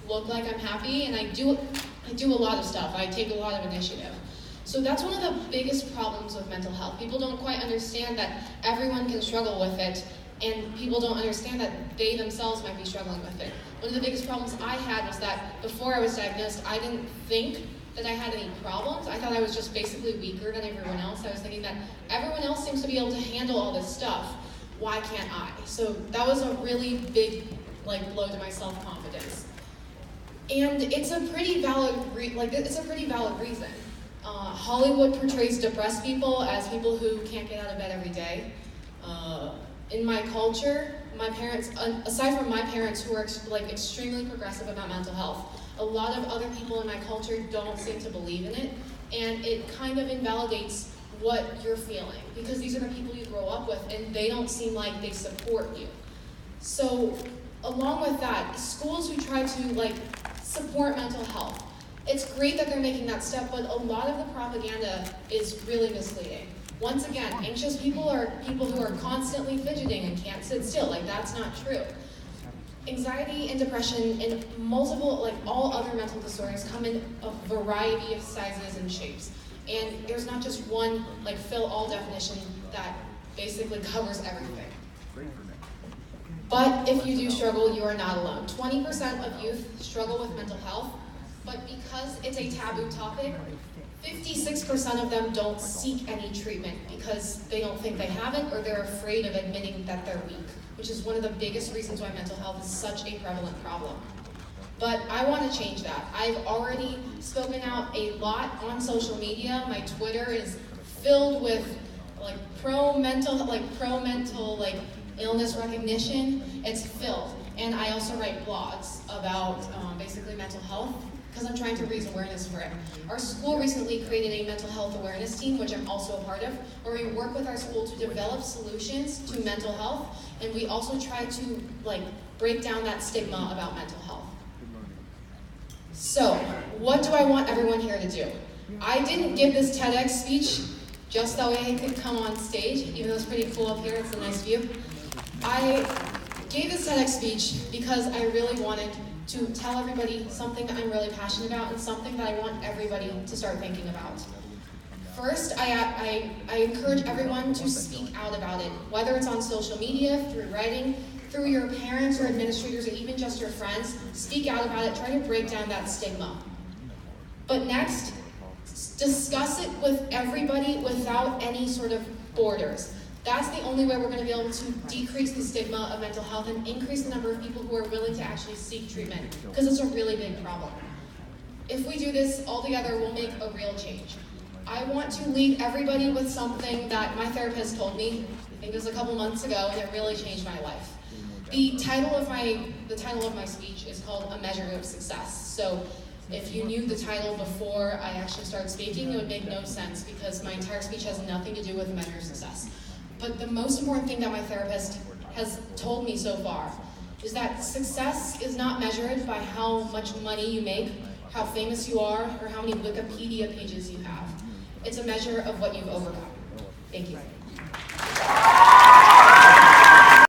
look like I'm happy, and I do a lot of stuff. I take a lot of initiative. So that's one of the biggest problems with mental health. People don't quite understand that everyone can struggle with it, and people don't understand that they themselves might be struggling with it. One of the biggest problems I had was that before I was diagnosed, I didn't think that I had any problems. I thought I was just basically weaker than everyone else. I was thinking that everyone else seems to be able to handle all this stuff. Why can't I? So that was a really big blow to my self-confidence. And it's a pretty valid reason. Hollywood portrays depressed people as people who can't get out of bed every day. In my culture, my parents, aside from my parents who are extremely progressive about mental health, a lot of other people in my culture don't seem to believe in it, and it kind of invalidates what you're feeling, because these are the people you grow up with, and they don't seem like they support you. So, along with that, schools who try to support mental health, it's great that they're making that step, but a lot of the propaganda is really misleading. Once again, anxious people are people who are constantly fidgeting and can't sit still. That's not true. Anxiety and depression and all other mental disorders come in a variety of sizes and shapes. And there's not just one fill-all definition that basically covers everything. But if you do struggle, you are not alone. 20% of youth struggle with mental health, but because it's a taboo topic, 56% of them don't seek any treatment because they don't think they have it, or they're afraid of admitting that they're weak, which is one of the biggest reasons why mental health is such a prevalent problem. But I want to change that. I've already spoken out a lot on social media. My Twitter is filled with pro-mental illness recognition. It's filled. And I also write blogs about basically mental health, because I'm trying to raise awareness for it. Our school recently created a mental health awareness team, which I'm also a part of, where we work with our school to develop solutions to mental health, and we also try to break down that stigma about mental health. So, what do I want everyone here to do? I didn't give this TEDx speech just that way I could come on stage, even though it's pretty cool up here, it's a nice view. I gave this TEDx speech because I really wanted to tell everybody something that I'm really passionate about and something that I want everybody to start thinking about. First, I encourage everyone to speak out about it, whether it's on social media, through writing, through your parents or administrators, or even just your friends. Speak out about it, try to break down that stigma. But next, discuss it with everybody without any sort of borders. That's the only way we're going to be able to decrease the stigma of mental health and increase the number of people who are willing to actually seek treatment, because it's a really big problem. If we do this all together, we'll make a real change. I want to leave everybody with something that my therapist told me, I think it was a couple months ago, and it really changed my life. The title of my speech is called A Measure of Success. So if you knew the title before I actually started speaking, it would make no sense, because my entire speech has nothing to do with a measure of success. But the most important thing that my therapist has told me so far is that success is not measured by how much money you make, how famous you are, or how many Wikipedia pages you have. It's a measure of what you've overcome. Thank you.